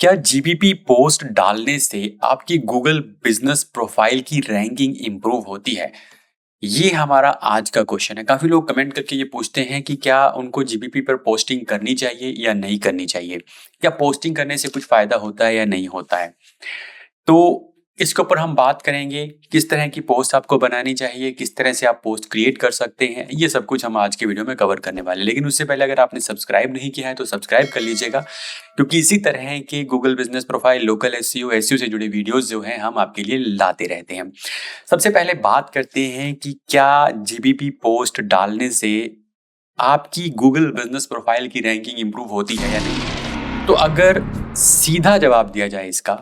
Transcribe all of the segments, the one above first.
क्या GBP post डालने से आपकी गूगल बिजनेस प्रोफाइल की रैंकिंग इंप्रूव होती है? ये हमारा आज का क्वेश्चन है। काफ़ी लोग कमेंट करके ये पूछते हैं कि क्या उनको जीबीपी पर पोस्टिंग करनी चाहिए या नहीं करनी चाहिए? क्या पोस्टिंग करने से कुछ फ़ायदा होता है या नहीं होता है? तो इसके ऊपर हम बात करेंगे, किस तरह की पोस्ट आपको बनानी चाहिए, किस तरह से आप पोस्ट क्रिएट कर सकते हैं, ये सब कुछ हम आज की वीडियो में कवर करने वाले हैं। लेकिन उससे पहले अगर आपने सब्सक्राइब नहीं किया है तो सब्सक्राइब कर लीजिएगा, क्योंकि इसी तरह के Google business profile, local SEO, SEO से जुड़े वीडियोस जो हैं हम आपके लिए लाते रहते हैं। सबसे पहले बात करते हैं कि क्या जीबीपी पोस्ट डालने से आपकी गूगल बिजनेस प्रोफाइल की रैंकिंग इंप्रूव होती है या नहीं? तो अगर सीधा जवाब दिया जाए इसका,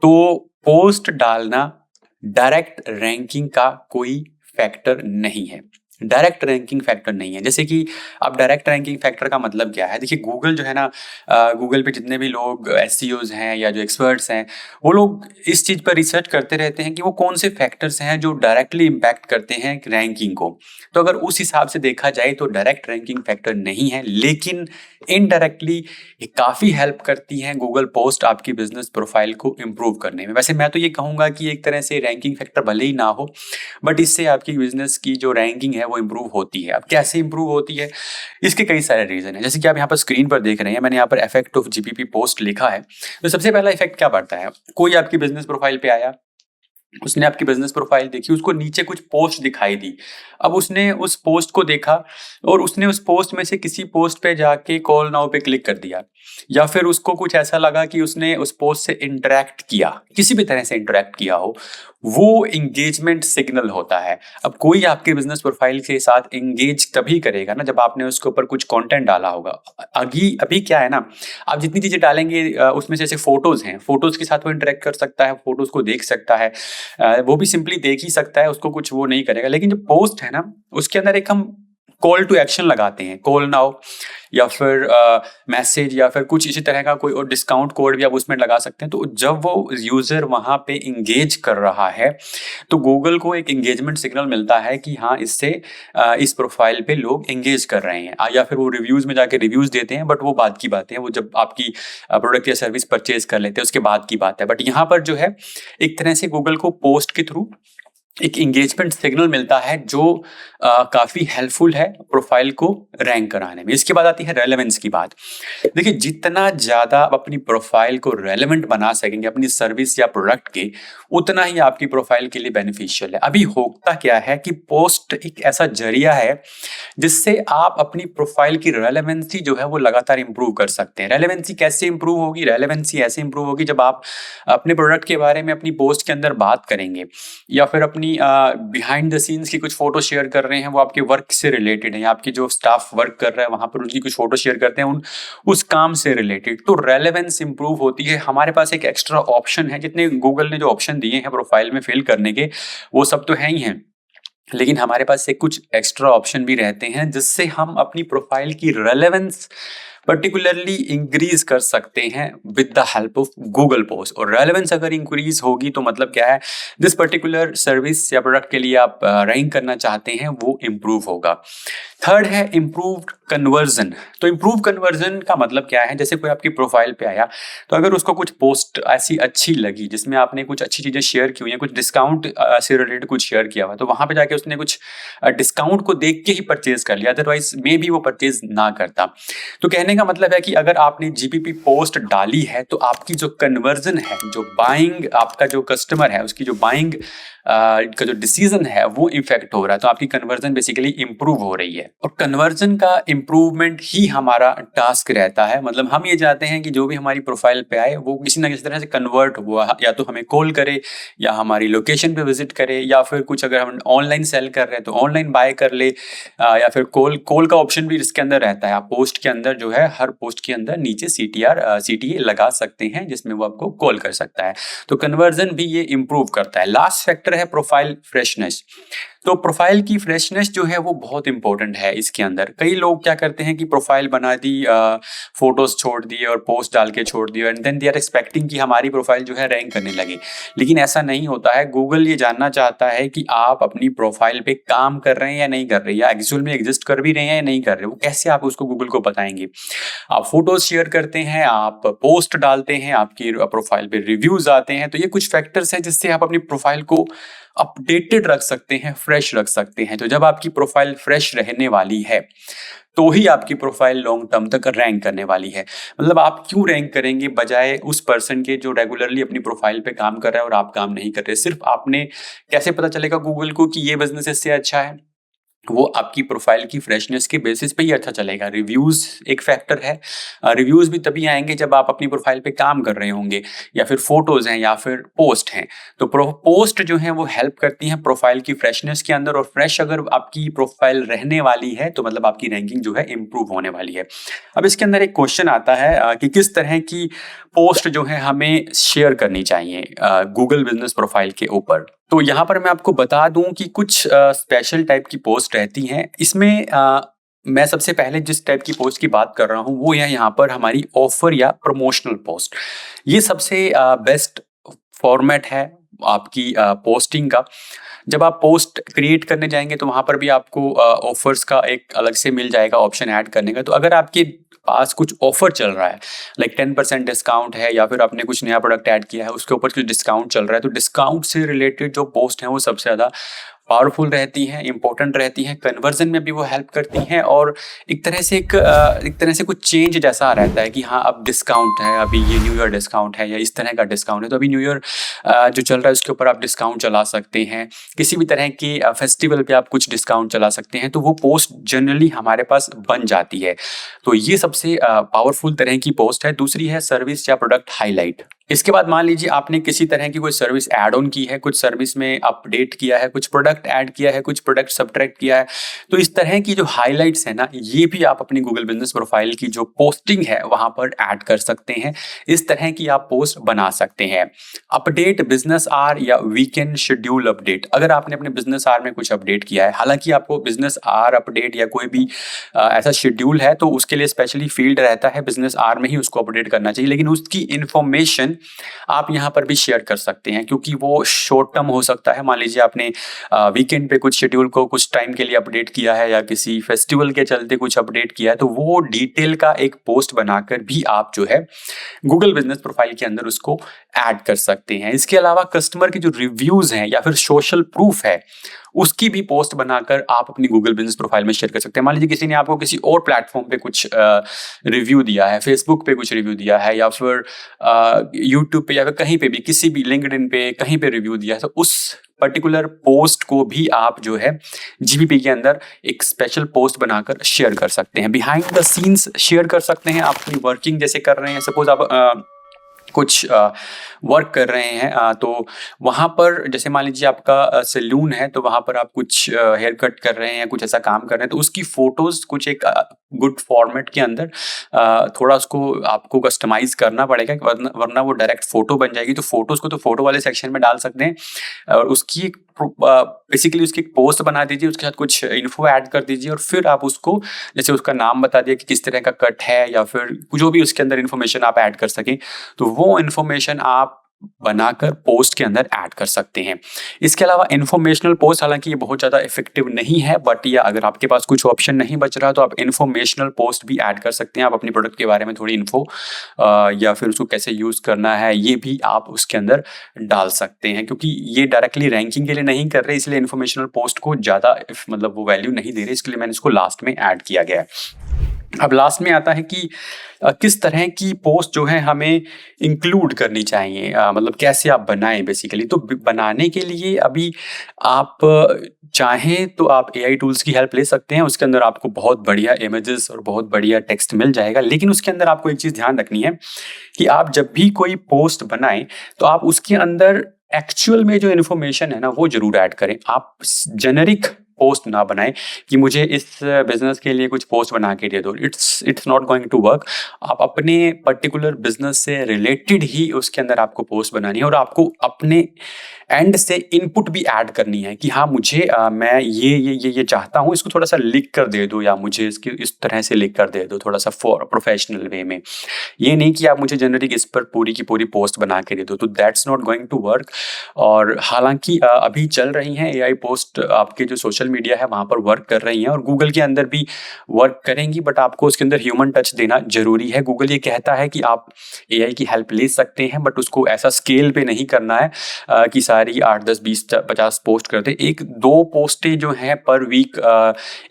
तो पोस्ट डालना डायरेक्ट रैंकिंग का कोई फैक्टर नहीं है। डायरेक्ट रैंकिंग फैक्टर नहीं है। जैसे कि अब डायरेक्ट रैंकिंग फैक्टर का मतलब क्या है? देखिए, गूगल जो है ना, गूगल पे जितने भी लोग एसईओज हैं या जो एक्सपर्ट्स हैं, वो लोग इस चीज़ पर रिसर्च करते रहते हैं कि वो कौन से फैक्टर्स हैं जो डायरेक्टली इम्पैक्ट करते हैं रैंकिंग को। तो अगर उस हिसाब से देखा जाए तो डायरेक्ट रैंकिंग फैक्टर नहीं है, लेकिन इनडायरेक्टली ये काफ़ी हेल्प करती हैं गूगल पोस्ट आपकी बिजनेस प्रोफाइल को इम्प्रूव करने में। वैसे मैं तो ये कहूँगा कि एक तरह से रैंकिंग फैक्टर भले ही ना हो, बट इससे आपकी बिजनेस की जो रैंकिंग है वो इम्प्रूव होती है। अब कैसे इम्प्रूव होती है? इसके कई सारे रीज़न हैं। जैसे कि आप यहाँ पर स्क्रीन पर देख रहे हैं, मैंने यहाँ पर इफेक्ट ऑफ जीपीपी पोस्ट लिखा है। तो सबसे पहला इफेक्ट क्या पड़ता है? कोई आपकी बिजनेस प्रोफाइल पे आया, उसने आपकी बिजनेस प्रोफाइल देखी, उसको नीचे कुछ पोस्ट दिखाई दी। अब उसने उस पोस्ट को देखा और उसने उस पोस्ट में से किसी पोस्ट पे जाके कॉल नाउ पे क्लिक कर दिया, या फिर उसको कुछ ऐसा लगा कि उसने उस पोस्ट से इंटरैक्ट किया, किसी भी तरह से इंटरैक्ट किया हो, वो एंगेजमेंट सिग्नल होता है। अब कोई आपके बिजनेस प्रोफाइल के साथ एंगेज तभी करेगा ना जब आपने उसके ऊपर कुछ कंटेंट डाला होगा। अभी अभी क्या है ना, आप जितनी चीजें डालेंगे उसमें से जैसे फोटोज हैं, फोटोज के साथ वो इंटरेक्ट कर सकता है, फोटोज को देख सकता है, वो भी सिंपली देख ही सकता है, उसको कुछ वो नहीं करेगा। लेकिन जो पोस्ट है ना, उसके अंदर एक हम कॉल टू एक्शन लगाते हैं, कॉल नाउ, या फिर मैसेज, या फिर कुछ इसी तरह का कोई और डिस्काउंट कोड भी आप उसमें लगा सकते हैं। तो जब वो यूजर वहां पे इंगेज कर रहा है तो गूगल को एक इंगेजमेंट सिग्नल मिलता है कि हाँ, इससे इस प्रोफाइल पे लोग इंगेज कर रहे हैं। या फिर वो रिव्यूज में जाके रिव्यूज देते हैं, बट वो बात की बात है, वो जब आपकी प्रोडक्ट या सर्विस परचेज कर लेते हैं उसके बाद की बात है। बट यहाँ पर जो है, एक तरह से गूगल को पोस्ट के थ्रू एक एंगेजमेंट सिग्नल मिलता है जो काफ़ी हेल्पफुल है प्रोफाइल को रैंक कराने में। इसके बाद आती है रेलेवेंस की बात। देखिए, जितना ज़्यादा आप अपनी प्रोफाइल को रेलेवेंट बना सकेंगे अपनी सर्विस या प्रोडक्ट के, उतना ही आपकी प्रोफाइल के लिए बेनिफिशियल है। अभी होता क्या है कि पोस्ट एक ऐसा जरिया है जिससे आप अपनी प्रोफाइल की रेलेवेंसी जो है वो लगातार इंप्रूव कर सकते हैं। रेलेवेंसी कैसे इंप्रूव होगी? रेलेवेंसी ऐसे इंप्रूव होगी जब आप अपने प्रोडक्ट के बारे में अपनी पोस्ट के अंदर बात करेंगे, या फिर अपनी बिहाइंड द सीन्स की कुछ फोटो शेयर कर रहे हैं, वो आपके वर्क से रिलेटेड है, या आपकी जो स्टाफ वर्क कर रहा है वहां पर उनकी कुछ फोटो शेयर करते हैं उस काम से रिलेटेड, तो रेलेवेंस इंप्रूव होती है। हमारे पास एक एक्स्ट्रा ऑप्शन है, जितने गूगल ने जो ऑप्शन दिए हैं प्रोफाइल में फिल करने के, वो सब तो है ही हैं, लेकिन हमारे पास से कुछ एक्स्ट्रा ऑप्शन भी रहते हैं जिससे हम अपनी प्रोफाइल की रेलेवेंस पर्टिकुलरली इंक्रीज कर सकते हैं with the help of Google post. और रेलेवेंस अगर इंक्रीज होगी तो मतलब क्या है, जिस पर्टिकुलर सर्विस या प्रोडक्ट के लिए आप रैंक करना चाहते हैं वो इम्प्रूव होगा। थर्ड है इम्प्रूव्ड कन्वर्जन। तो इम्प्रूव कन्वर्जन का मतलब क्या है? जैसे कोई आपकी प्रोफाइल पे आया, तो अगर उसको कुछ पोस्ट ऐसी अच्छी लगी जिसमें आपने कुछ अच्छी चीजें शेयर की हुई हैं, कुछ डिस्काउंट से रिलेटेड कुछ शेयर किया हुआ, तो वहां पे जाके उसने कुछ डिस्काउंट को देख के ही परचेज कर लिया, अदरवाइज मे भी वो परचेज ना करता। तो कहने का मतलब है कि अगर आपने जीपीपी पोस्ट डाली है तो आपकी जो कन्वर्जन है, जो बाइंग, आपका जो कस्टमर है उसकी जो बाइंग का जो डिसीजन है वो इफेक्ट हो रहा है, तो आपकी कन्वर्जन बेसिकली इंप्रूव हो रही है। और कन्वर्जन का इंप्रूवमेंट ही हमारा टास्क रहता है। मतलब हम ये चाहते हैं कि जो भी हमारी प्रोफाइल पे आए वो किसी ना किसी तरह से कन्वर्ट हुआ, या तो हमें कॉल करे, या हमारी लोकेशन पे विजिट करे, या फिर कुछ अगर हम ऑनलाइन सेल कर रहे हैं तो ऑनलाइन बाय कर ले, या फिर कॉल का ऑप्शन भी इसके अंदर रहता है। आप पोस्ट के अंदर जो है, हर पोस्ट के अंदर नीचे CTA लगा सकते हैं जिसमें वो आपको कॉल कर सकता है। तो कन्वर्जन भी ये इंप्रूव करता है। लास्ट फैक्टर है प्रोफाइल फ्रेशनेस। तो प्रोफाइल की फ्रेशनेस जो है वो बहुत इंपॉर्टेंट है इसके अंदर। कई लोग क्या करते हैं कि प्रोफाइल बना दी, फोटोज छोड़ दिए और पोस्ट डाल के छोड़ दिए, and then they are expecting कि हमारी प्रोफाइल जो है रैंक करने लगे। लेकिन ऐसा नहीं होता है। गूगल ये जानना चाहता है कि आप अपनी प्रोफाइल पे काम कर रहे हैं या नहीं कर रहे, या एक्चुअल में एग्जिस्ट कर भी रहे हैं या नहीं कर रहे। वो कैसे आप उसको गूगल को बताएंगे? आप फोटोज शेयर करते हैं, आप पोस्ट डालते हैं, आपकी प्रोफाइल पे रिव्यूज आते हैं, तो ये कुछ फैक्टर्स हैं जिससे आप अपनी प्रोफाइल को अपडेटेड रख सकते हैं, फ्रेश रख सकते हैं। तो जब आपकी प्रोफाइल फ्रेश रहने वाली है तो ही आपकी प्रोफाइल लॉन्ग टर्म तक रैंक करने वाली है। मतलब आप क्यों रैंक करेंगे बजाय उस पर्सन के जो रेगुलरली अपनी प्रोफाइल पे काम कर रहा है और आप काम नहीं कर रहे? सिर्फ आपने कैसे पता चलेगा गूगल को कि ये बिजनेस इससे अच्छा है? वो आपकी प्रोफाइल की फ्रेशनेस के बेसिस पे ही अच्छा चलेगा। रिव्यूज एक फैक्टर है। रिव्यूज भी तभी आएंगे जब आप अपनी प्रोफाइल पे काम कर रहे होंगे, या फिर फोटोज हैं या फिर पोस्ट हैं। तो पोस्ट जो है वो हेल्प करती हैं प्रोफाइल की फ्रेशनेस के अंदर, और फ्रेश अगर आपकी प्रोफाइल रहने वाली है तो मतलब आपकी रैंकिंग जो है इंप्रूव होने वाली है। अब इसके अंदर एक क्वेश्चन आता है कि किस तरह की पोस्ट जो है हमें शेयर करनी चाहिए गूगल बिजनेस प्रोफाइल के ऊपर। तो यहाँ पर मैं आपको बता दूं कि कुछ स्पेशल टाइप की पोस्ट रहती हैं। इसमें मैं सबसे पहले जिस टाइप की पोस्ट की बात कर रहा हूँ वो है यहाँ पर हमारी ऑफर या प्रमोशनल पोस्ट। ये सबसे बेस्ट फॉर्मेट है आपकी पोस्टिंग का। जब आप पोस्ट क्रिएट करने जाएंगे तो वहां पर भी आपको ऑफर्स का एक अलग से मिल जाएगा ऑप्शन ऐड करने का। तो अगर आपके पास कुछ ऑफर चल रहा है, लाइक 10% डिस्काउंट है, या फिर आपने कुछ नया प्रोडक्ट ऐड किया है उसके ऊपर कुछ डिस्काउंट चल रहा है, तो डिस्काउंट से रिलेटेड जो पोस्ट हैं वो सबसे ज़्यादा पावरफुल रहती हैं, इंपॉर्टेंट रहती हैं, कन्वर्जन में भी वो हेल्प करती हैं, और एक तरह से कुछ चेंज जैसा रहता है कि हाँ अब डिस्काउंट है, अभी ये न्यू ईयर डिस्काउंट है या इस तरह का डिस्काउंट है, तो अभी न्यू ईयर जो चल रहा है उसके ऊपर आप डिस्काउंट चला सकते हैं। किसी भी तरह के फेस्टिवल पे आप कुछ डिस्काउंट चला सकते हैं, तो वो पोस्ट जनरली हमारे पास बन जाती है। तो ये सबसे पावरफुल तरह की पोस्ट है। दूसरी है सर्विस या प्रोडक्ट हाईलाइट। इसके बाद मान लीजिए आपने किसी तरह की कोई सर्विस ऐड ऑन की है, कुछ सर्विस में अपडेट किया है, कुछ प्रोडक्ट ऐड किया है, कुछ प्रोडक्ट सब्ट्रैक्ट किया है, तो इस तरह की जो हाइलाइट्स है ना, ये भी आप अपनी गूगल बिजनेस प्रोफाइल की जो पोस्टिंग है वहां पर ऐड कर सकते हैं। इस तरह की आप पोस्ट बना सकते हैं। अपडेट बिजनेस आर या वीकेंड शेड्यूल अपडेट। अगर आपने अपने बिजनेस आर में कुछ अपडेट किया है, हालांकि आपको बिजनेस आर अपडेट या कोई भी ऐसा शेड्यूल है तो उसके लिए स्पेशली फील्ड रहता है, बिजनेस आर में ही उसको अपडेट करना चाहिए, लेकिन उसकी इंफॉर्मेशन आप यहाँ पर भी शेयर कर सकते हैं क्योंकि वो शॉर्ट टर्म हो सकता है। मान लीजिए आपने वीकेंड पे कुछ शेड्यूल को कुछ टाइम के लिए अपडेट किया है या किसी फेस्टिवल के चलते कुछ अपडेट किया है, तो वो डिटेल का एक पोस्ट बनाकर भी आप जो है गूगल बिजनेस प्रोफाइल के अंदर उसको ऐड कर सकते हैं। इसके अलावा कस्टमर के जो रिव्यूज हैं या फिर सोशल प्रूफ है उसकी भी पोस्ट बनाकर आप अपनी गूगल बिजनेस प्रोफाइल में शेयर कर सकते हैं। मान लीजिए किसी ने आपको किसी और प्लेटफॉर्म पे कुछ रिव्यू दिया है, फेसबुक पे कुछ रिव्यू दिया है, या फिर यूट्यूब पे, या फिर कहीं पे भी, किसी भी लिंक्डइन पे कहीं पे रिव्यू दिया है, तो उस पर्टिकुलर पोस्ट को भी आप जो है जीबीपी के अंदर एक स्पेशल पोस्ट बनाकर शेयर कर सकते हैं। बिहाइंड द सीन्स शेयर कर सकते हैं। आप अपनी वर्किंग जैसे कर रहे हैं, सपोज आप कुछ वर्क कर रहे हैं, तो वहाँ पर जैसे मान लीजिए आपका सैलून है, तो वहाँ पर आप कुछ हेयर कट कर रहे हैं, कुछ ऐसा काम कर रहे हैं, तो उसकी फोटोज कुछ एक गुड फॉर्मेट के अंदर थोड़ा उसको आपको कस्टमाइज करना पड़ेगा, वरना वो डायरेक्ट फोटो बन जाएगी। तो फोटोज को तो फोटो वाले सेक्शन में डाल सकते हैं, और उसकी बेसिकली उसकी एक पोस्ट बना दीजिए, उसके साथ कुछ इन्फो ऐड कर दीजिए, और फिर आप उसको जैसे उसका नाम बता दिया कि किस तरह का कट है, या फिर जो भी उसके अंदर इन्फॉर्मेशन आप ऐड कर सकें, तो वो इन्फॉर्मेशन आप बनाकर पोस्ट के अंदर ऐड कर सकते हैं। इसके अलावा इन्फॉर्मेशनल पोस्ट, हालांकि ये बहुत ज़्यादा इफेक्टिव नहीं है, बट ये अगर आपके पास कुछ ऑप्शन नहीं बच रहा तो आप इन्फॉर्मेशनल पोस्ट भी ऐड कर सकते हैं। आप अपने प्रोडक्ट के बारे में थोड़ी इन्फो या फिर उसको कैसे यूज़ करना है ये भी आप उसके अंदर डाल सकते हैं, क्योंकि ये डायरेक्टली रैंकिंग के लिए नहीं कर रहे, इसलिए इन्फॉर्मेशनल पोस्ट को ज़्यादा मतलब वो वैल्यू नहीं दे रहे, इसके लिए मैंने इसको लास्ट में ऐड किया गया है। अब लास्ट में आता है कि किस तरह की पोस्ट जो है हमें इंक्लूड करनी चाहिए, मतलब कैसे आप बनाएं बेसिकली। तो बनाने के लिए अभी आप चाहें तो आप एआई टूल्स की हेल्प ले सकते हैं। उसके अंदर आपको बहुत बढ़िया इमेजेस और बहुत बढ़िया टेक्स्ट मिल जाएगा, लेकिन उसके अंदर आपको एक चीज़ ध्यान रखनी है कि आप जब भी कोई पोस्ट बनाएं तो आप उसके अंदर एक्चुअल में जो इन्फॉर्मेशन है ना वो जरूर ऐड करें। आप जेनेरिक पोस्ट ना बनाएं कि मुझे इस बिजनेस के लिए कुछ पोस्ट बना के दे दो। It's not going to work. आप अपने पर्टिकुलर बिजनेस से रिलेटेड ही उसके अंदर आपको पोस्ट बनानी है और आपको अपने एंड से इनपुट भी ऐड करनी है कि हाँ मुझे मैं ये चाहता हूँ, इसको थोड़ा सा लिख कर दे दो या मुझे इसकी इस तरह से लिख कर दे दो, थोड़ा सा फॉर प्रोफेशनल वे में। ये नहीं कि आप मुझे जनरिक इस पर पूरी की पूरी पोस्ट बना के दे दो, तो that's not going to work. और हालांकि अभी चल रही हैं एआई पोस्ट, आपके जो सोशल मीडिया है वहाँ पर वर्क कर रही हैं और गूगल के अंदर भी वर्क करेंगी, बट आपको उसके अंदर ह्यूमन टच देना जरूरी है। गूगल ये कहता है कि आप एआई की हेल्प ले सकते हैं, बट उसको ऐसा स्केल पे नहीं करना है कि सारी 8 10 20 50 पोस्ट कर दे। 1-2 पोस्टें जो हैं पर वीक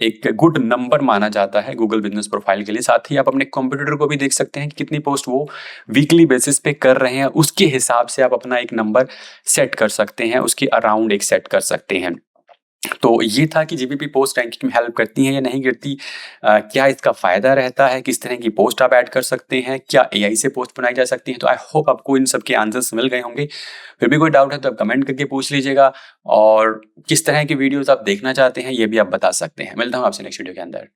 एक गुड नंबर माना जाता है गूगल बिजनेस प्रोफाइल के लिए। साथ ही आप अपने कंप्यूटर को भी देख सकते हैं कि कितनी पोस्ट वो वीकली बेसिस पे कर रहे हैं, उसके हिसाब से आप अपना एक नंबर सेट कर सकते हैं, उसके अराउंड एक सेट कर सकते हैं। तो ये था कि जीपीपी पोस्ट रैंकिंग में हेल्प करती हैं या नहीं करती, क्या इसका फ़ायदा रहता है, किस तरह की पोस्ट आप ऐड कर सकते हैं, क्या एआई से पोस्ट बनाई जा सकती है। तो आई होप आपको इन सब के आंसर्स मिल गए होंगे। फिर भी कोई डाउट है तो आप कमेंट करके पूछ लीजिएगा, और किस तरह की वीडियोस आप देखना चाहते हैं ये भी आप बता सकते हैं। मिलता हूँ आपसे नेक्स्ट वीडियो के अंदर।